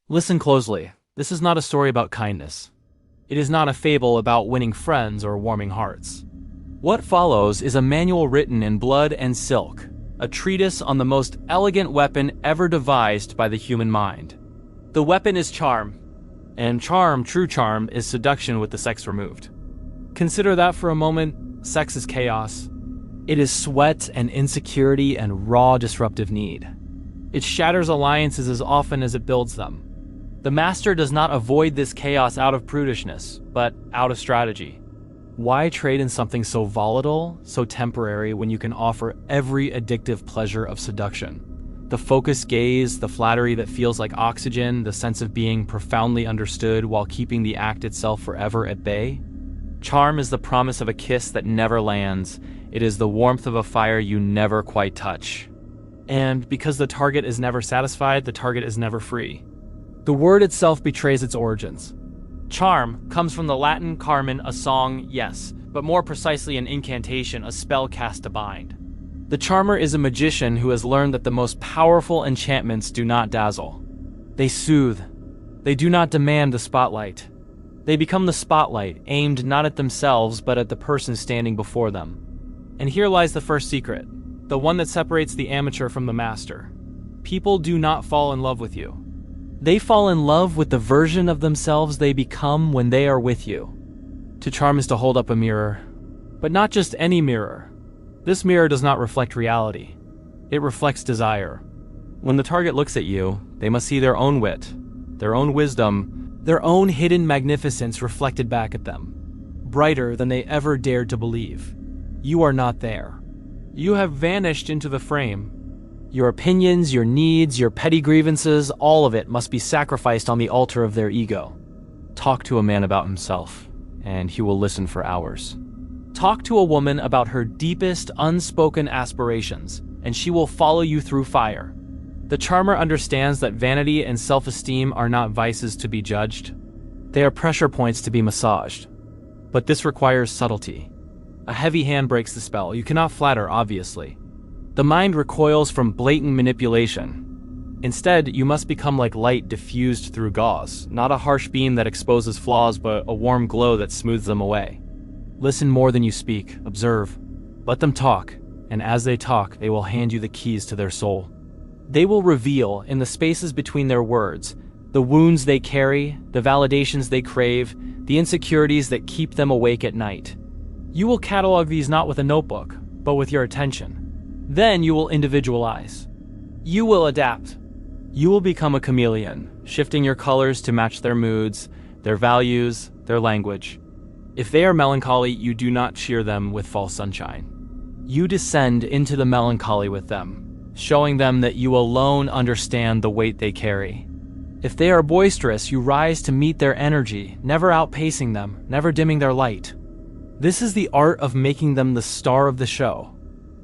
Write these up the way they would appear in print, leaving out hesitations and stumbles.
Listen closely. This is not a story about kindness. It is not a fable about winning friends or warming hearts. What follows is a manual written in blood and silk, a treatise on the most elegant weapon ever devised by the human mind. The weapon is charm, and charm, true charm, is seduction with the sex removed. Consider that for a moment. Sex is chaos. It is sweat and insecurity and raw disruptive need. It shatters alliances as often as it builds them. The master does not avoid this chaos out of prudishness, but out of strategy. Why trade in something so volatile, so temporary, when you can offer every addictive pleasure of seduction? The focused gaze, the flattery that feels like oxygen, the sense of being profoundly understood while keeping the act itself forever at bay? Charm is the promise of a kiss that never lands. It is the warmth of a fire you never quite touch. And because the target is never satisfied, the target is never free. The word itself betrays its origins. Charm comes from the Latin carmen, a song, yes, but more precisely an incantation, a spell cast to bind. The charmer is a magician who has learned that the most powerful enchantments do not dazzle. They soothe. They do not demand the spotlight. They become the spotlight, aimed not at themselves, but at the person standing before them. And here lies the first secret, the one that separates the amateur from the master. People do not fall in love with you. They fall in love with the version of themselves they become when they are with you. To charm is to hold up a mirror, but not just any mirror. This mirror does not reflect reality. It reflects desire. When the target looks at you, they must see their own wit, their own wisdom, their own hidden magnificence reflected back at them, brighter than they ever dared to believe. You are not there. You have vanished into the frame. Your opinions, your needs, your petty grievances, all of it must be sacrificed on the altar of their ego. Talk to a man about himself, and he will listen for hours. Talk to a woman about her deepest, unspoken aspirations, and she will follow you through fire. The charmer understands that vanity and self-esteem are not vices to be judged. They are pressure points to be massaged. But this requires subtlety. A heavy hand breaks the spell. You cannot flatter, obviously. The mind recoils from blatant manipulation. Instead, you must become like light diffused through gauze, not a harsh beam that exposes flaws, but a warm glow that smooths them away. Listen more than you speak. Observe. Let them talk, and as they talk, they will hand you the keys to their soul. They will reveal, in the spaces between their words, the wounds they carry, the validations they crave, the insecurities that keep them awake at night. You will catalog these not with a notebook, but with your attention. Then you will individualize. You will adapt. You will become a chameleon, shifting your colors to match their moods, their values, their language. If they are melancholy, you do not cheer them with false sunshine. You descend into the melancholy with them, showing them that you alone understand the weight they carry. If they are boisterous, you rise to meet their energy, never outpacing them, never dimming their light. This is the art of making them the star of the show.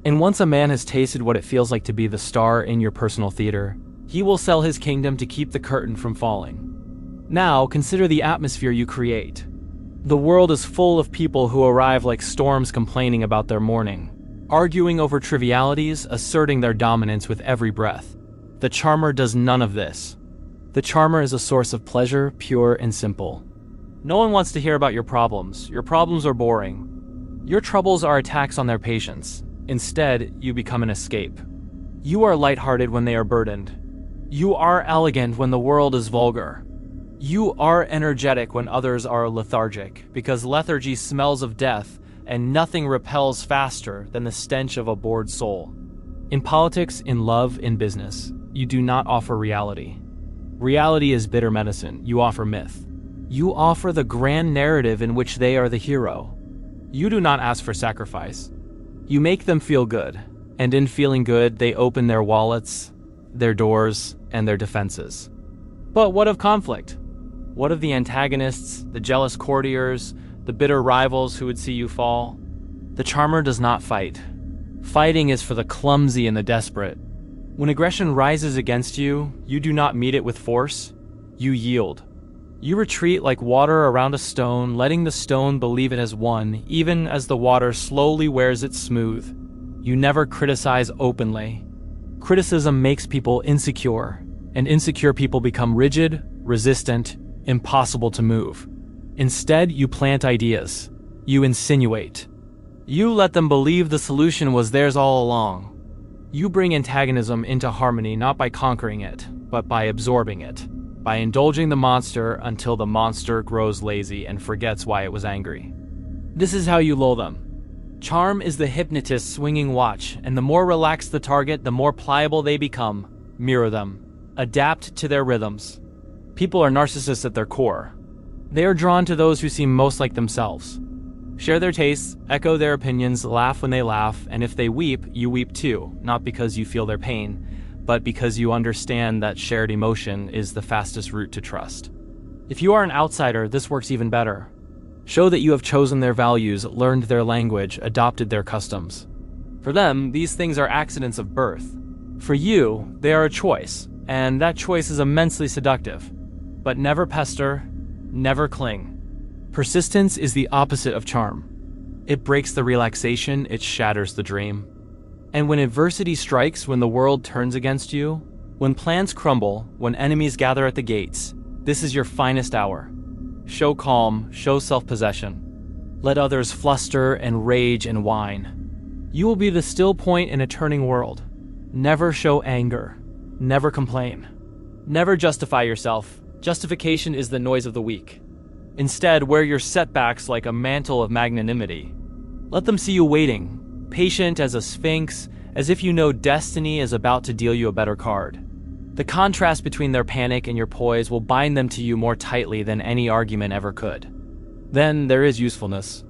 And once a man has tasted what it feels like to be the star in your personal theater, he will sell his kingdom to keep the curtain from falling. Now, consider the atmosphere you create. The world is full of people who arrive like storms complaining about their morning, arguing over trivialities, asserting their dominance with every breath. The charmer does none of this. The charmer is a source of pleasure, pure and simple. No one wants to hear about your problems. Your problems are boring. Your troubles are attacks on their patience. Instead, you become an escape. You are lighthearted when they are burdened. You are elegant when the world is vulgar. You are energetic when others are lethargic, because lethargy smells of death, and nothing repels faster than the stench of a bored soul. In politics, in love, in business, you do not offer reality. Reality is bitter medicine. You offer myth. You offer the grand narrative in which they are the hero. You do not ask for sacrifice. You make them feel good, and in feeling good, they open their wallets, their doors, and their defenses. But what of conflict? What of the antagonists, the jealous courtiers, the bitter rivals who would see you fall? The charmer does not fight. Fighting is for the clumsy and the desperate. When aggression rises against you, you do not meet it with force. You yield. You retreat like water around a stone, letting the stone believe it has won, even as the water slowly wears it smooth. You never criticize openly. Criticism makes people insecure. and insecure people become rigid, resistant, impossible to move. Instead, you plant ideas. You insinuate. You let them believe the solution was theirs all along. You bring antagonism into harmony not by conquering it, but by absorbing it, by indulging the monster until the monster grows lazy and forgets why it was angry. This is how you lull them. Charm is the hypnotist's swinging watch, and the more relaxed the target, the more pliable they become. Mirror them. Adapt to their rhythms. People are narcissists at their core. They are drawn to those who seem most like themselves. Share their tastes, echo their opinions, laugh when they laugh, and if they weep, you weep too, not because you feel their pain, but because you understand that shared emotion is the fastest route to trust. If you are an outsider, this works even better. Show that you have chosen their values, learned their language, adopted their customs. For them, these things are accidents of birth. For you, they are a choice, and that choice is immensely seductive. But never pester, never cling. Persistence is the opposite of charm. It breaks the relaxation, it shatters the dream. And when adversity strikes, when the world turns against you, when plans crumble, when enemies gather at the gates, this is your finest hour. Show calm, show self-possession. Let others fluster and rage and whine. You will be the still point in a turning world. Never show anger. Never complain. Never justify yourself. Justification is the noise of the weak. Instead, wear your setbacks like a mantle of magnanimity. Let them see you waiting, patient as a sphinx, as if you know destiny is about to deal you a better card. The contrast between their panic and your poise will bind them to you more tightly than any argument ever could. Then there is usefulness.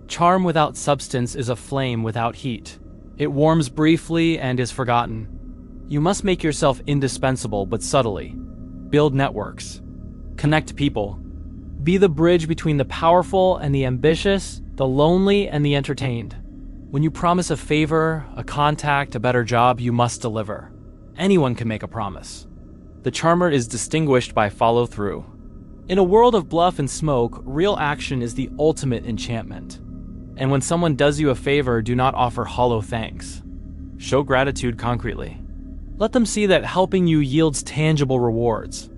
Charm without substance is a flame without heat. It warms briefly and is forgotten. You must make yourself indispensable, but subtly. Build networks. Connect people. Be the bridge between the powerful and the ambitious, the lonely and the entertained. When you promise a favor, a contact, a better job, you must deliver. Anyone can make a promise. The charmer is distinguished by follow-through. In a world of bluff and smoke, real action is the ultimate enchantment. And when someone does you a favor, do not offer hollow thanks. Show gratitude concretely. Let them see that helping you yields tangible rewards.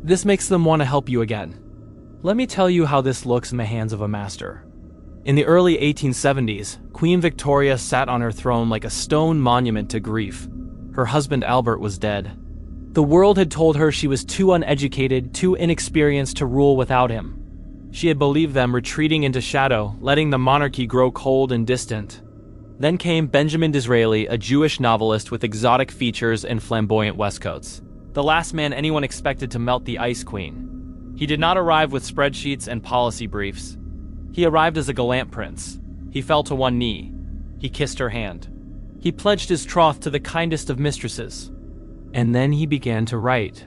This makes them want to help you again. Let me tell you how this looks in the hands of a master. In the early 1870s, Queen Victoria sat on her throne like a stone monument to grief. Her husband Albert was dead. The world had told her she was too uneducated, too inexperienced to rule without him. She had believed them retreating into shadow, letting the monarchy grow cold and distant. Then came Benjamin Disraeli, a Jewish novelist with exotic features and flamboyant waistcoats. The last man anyone expected to melt the Ice Queen. He did not arrive with spreadsheets and policy briefs. He arrived as a gallant prince. He fell to one knee. He kissed her hand. He pledged his troth to the kindest of mistresses. And then he began to write.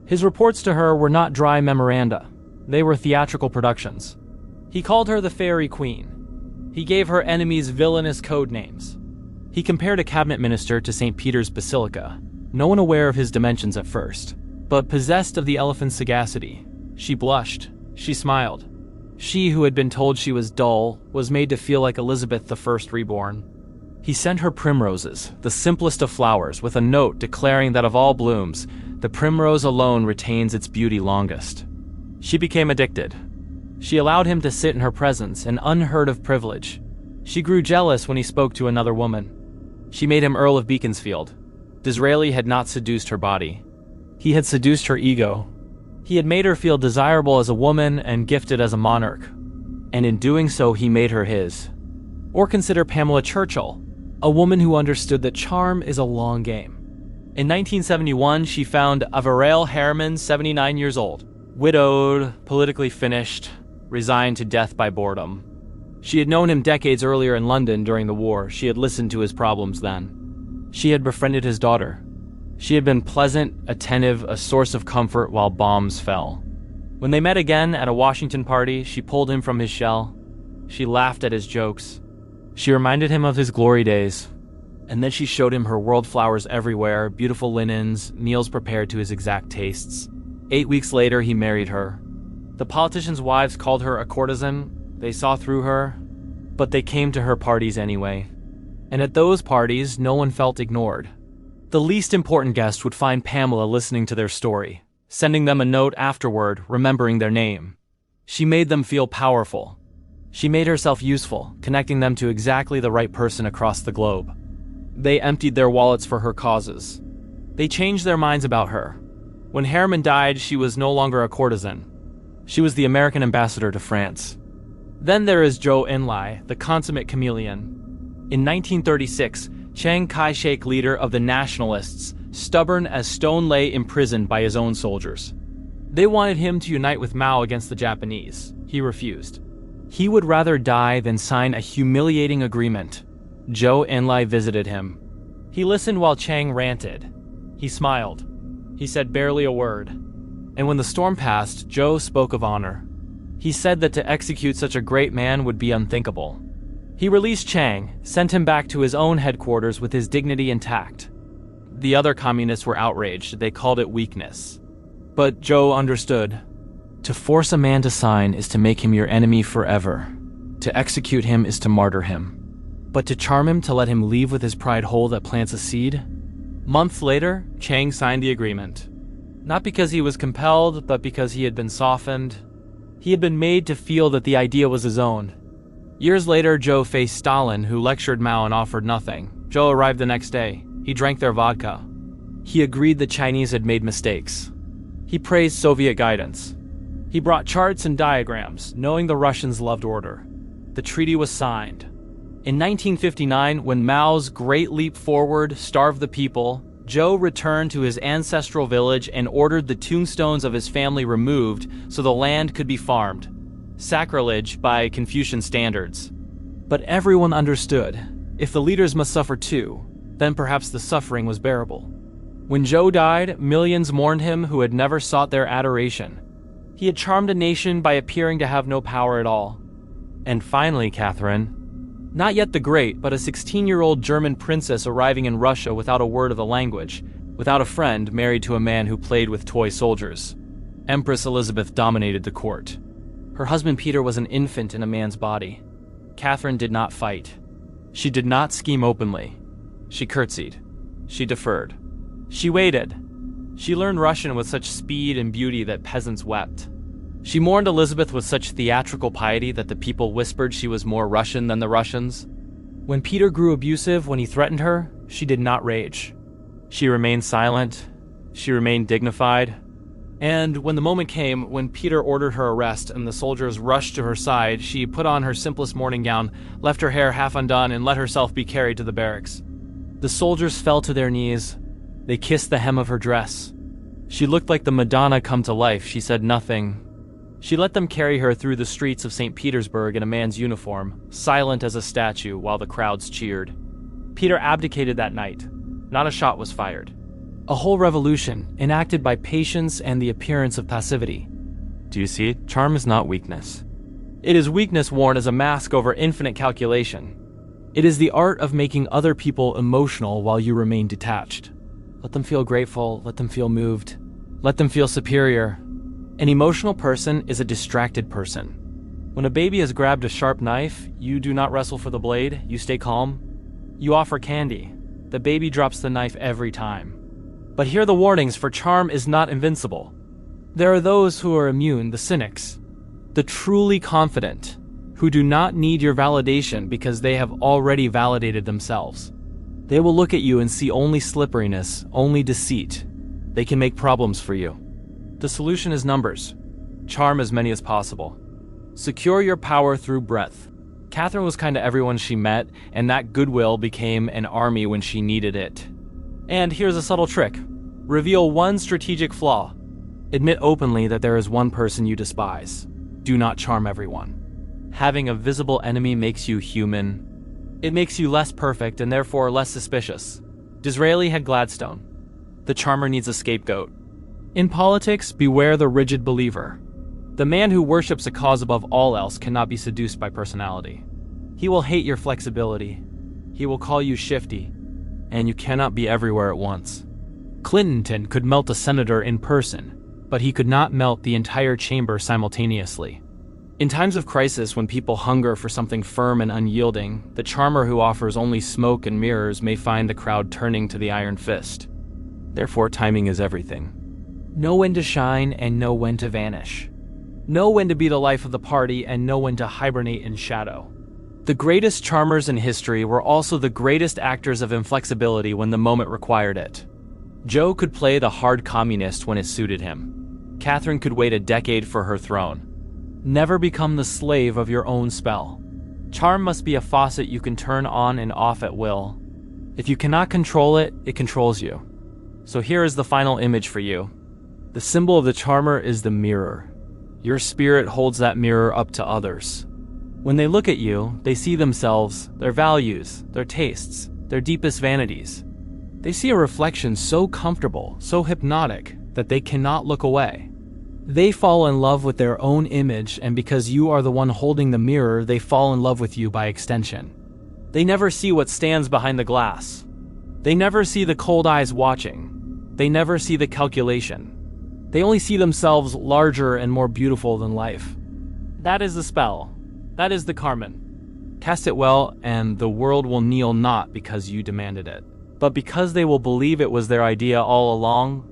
His reports to her were not dry memoranda. They were theatrical productions. He called her the Fairy Queen. He gave her enemies villainous code names. He compared a cabinet minister to St. Peter's Basilica, no one aware of his dimensions at first, but possessed of the elephant's sagacity. She blushed. She smiled. She, who had been told she was dull, was made to feel like Elizabeth I reborn. He sent her primroses, the simplest of flowers, with a note declaring that of all blooms, the primrose alone retains its beauty longest. She became addicted. She allowed him to sit in her presence, an unheard of privilege. She grew jealous when he spoke to another woman. She made him Earl of Beaconsfield. Disraeli had not seduced her body. He had seduced her ego. He had made her feel desirable as a woman and gifted as a monarch. And in doing so, he made her his. Or consider Pamela Churchill, a woman who understood that charm is a long game. In 1971, she found Averell Harriman, 79 years old, widowed, politically finished, resigned to death by boredom. She had known him decades earlier in London during the war. She had listened to his problems then. She had befriended his daughter. She had been pleasant, attentive, a source of comfort while bombs fell. When they met again at a Washington party, she pulled him from his shell. She laughed at his jokes. She reminded him of his glory days. And then she showed him her world flowers everywhere, beautiful linens, meals prepared to his exact tastes. 8 weeks later, he married her. The politicians' wives called her a courtesan. They saw through her, but they came to her parties anyway. And at those parties, no one felt ignored. The least important guest would find Pamela listening to their story, sending them a note afterward, remembering their name. She made them feel powerful. She made herself useful, connecting them to exactly the right person across the globe. They emptied their wallets for her causes. They changed their minds about her. When Herman died, she was no longer a courtesan. She was the American ambassador to France. Then there is Zhou Enlai, the consummate chameleon. In 1936, Chiang Kai-shek, leader of the Nationalists, stubborn as stone, lay imprisoned by his own soldiers. They wanted him to unite with Mao against the Japanese. He refused. He would rather die than sign a humiliating agreement. Zhou Enlai visited him. He listened while Chiang ranted. He smiled. He said barely a word. And when the storm passed, Zhou spoke of honor. He said that to execute such a great man would be unthinkable. He released Chiang, sent him back to his own headquarters with his dignity intact. The other communists were outraged. They called it weakness. But Zhou understood. To force a man to sign is to make him your enemy forever. To execute him is to martyr him. But to charm him, to let him leave with his pride whole that plants a seed? Months later, Chiang signed the agreement. Not because he was compelled, but because he had been softened. He had been made to feel that the idea was his own. Years later, Zhou faced Stalin, who lectured Mao and offered nothing. Zhou arrived the next day. He drank their vodka. He agreed the Chinese had made mistakes. He praised Soviet guidance. He brought charts and diagrams, knowing the Russians loved order. The treaty was signed. In 1959, when Mao's Great Leap Forward starved the people, Zhou returned to his ancestral village and ordered the tombstones of his family removed so the land could be farmed. Sacrilege by Confucian standards. But everyone understood. If the leaders must suffer too, then perhaps the suffering was bearable. When Zhou died, millions mourned him who had never sought their adoration. He had charmed a nation by appearing to have no power at all. And finally, Catherine, not yet the great, but a 16-year-old German princess arriving in Russia without a word of the language, without a friend, married to a man who played with toy soldiers. Empress Elizabeth dominated the court. Her husband Peter was an infant in a man's body. Catherine did not fight. She did not scheme openly. She curtsied. She deferred. She waited. She learned Russian with such speed and beauty that peasants wept. She mourned Elizabeth with such theatrical piety that the people whispered she was more Russian than the Russians. When Peter grew abusive, when he threatened her, she did not rage. She remained silent. She remained dignified. And when the moment came, when Peter ordered her arrest and the soldiers rushed to her side, she put on her simplest morning gown, left her hair half undone, and let herself be carried to the barracks. The soldiers fell to their knees. They kissed the hem of her dress. She looked like the Madonna come to life. She said nothing. She let them carry her through the streets of St. Petersburg in a man's uniform, silent as a statue while the crowds cheered. Peter abdicated that night. Not a shot was fired. A whole revolution, enacted by patience and the appearance of passivity. Do you see? Charm is not weakness. It is weakness worn as a mask over infinite calculation. It is the art of making other people emotional while you remain detached. Let them feel grateful, let them feel moved, let them feel superior. An emotional person is a distracted person. When a baby has grabbed a sharp knife, you do not wrestle for the blade, you stay calm. You offer candy. The baby drops the knife every time. But hear the warnings, for charm is not invincible. There are those who are immune, the cynics, the truly confident, who do not need your validation because they have already validated themselves. They will look at you and see only slipperiness, only deceit. They can make problems for you. The solution is numbers. Charm as many as possible. Secure your power through breadth. Catherine was kind to everyone she met, and that goodwill became an army when she needed it. And here's a subtle trick. Reveal one strategic flaw. Admit openly that there is one person you despise. Do not charm everyone. Having a visible enemy makes you human. It makes you less perfect and therefore less suspicious. Disraeli had Gladstone. The charmer needs a scapegoat. In politics, beware the rigid believer. The man who worships a cause above all else cannot be seduced by personality. He will hate your flexibility. He will call you shifty. And you cannot be everywhere at once. Clinton could melt a senator in person, but he could not melt the entire chamber simultaneously. In times of crisis, when people hunger for something firm and unyielding, the charmer who offers only smoke and mirrors may find the crowd turning to the iron fist. Therefore, timing is everything. Know when to shine and know when to vanish. Know when to be the life of the party and know when to hibernate in shadow. The greatest charmers in history were also the greatest actors of inflexibility when the moment required it. Joe could play the hard communist when it suited him. Catherine could wait a decade for her throne. Never become the slave of your own spell. Charm must be a faucet you can turn on and off at will. If you cannot control it, it controls you. So here is the final image for you. The symbol of the charmer is the mirror. Your spirit holds that mirror up to others. When they look at you, they see themselves, their values, their tastes, their deepest vanities. They see a reflection so comfortable, so hypnotic, that they cannot look away. They fall in love with their own image, and because you are the one holding the mirror, they fall in love with you by extension. They never see what stands behind the glass. They never see the cold eyes watching. They never see the calculation. They only see themselves larger and more beautiful than life. That is the spell. That is the Carmen. Cast it well, and the world will kneel not because you demanded it, but because they will believe it was their idea all along,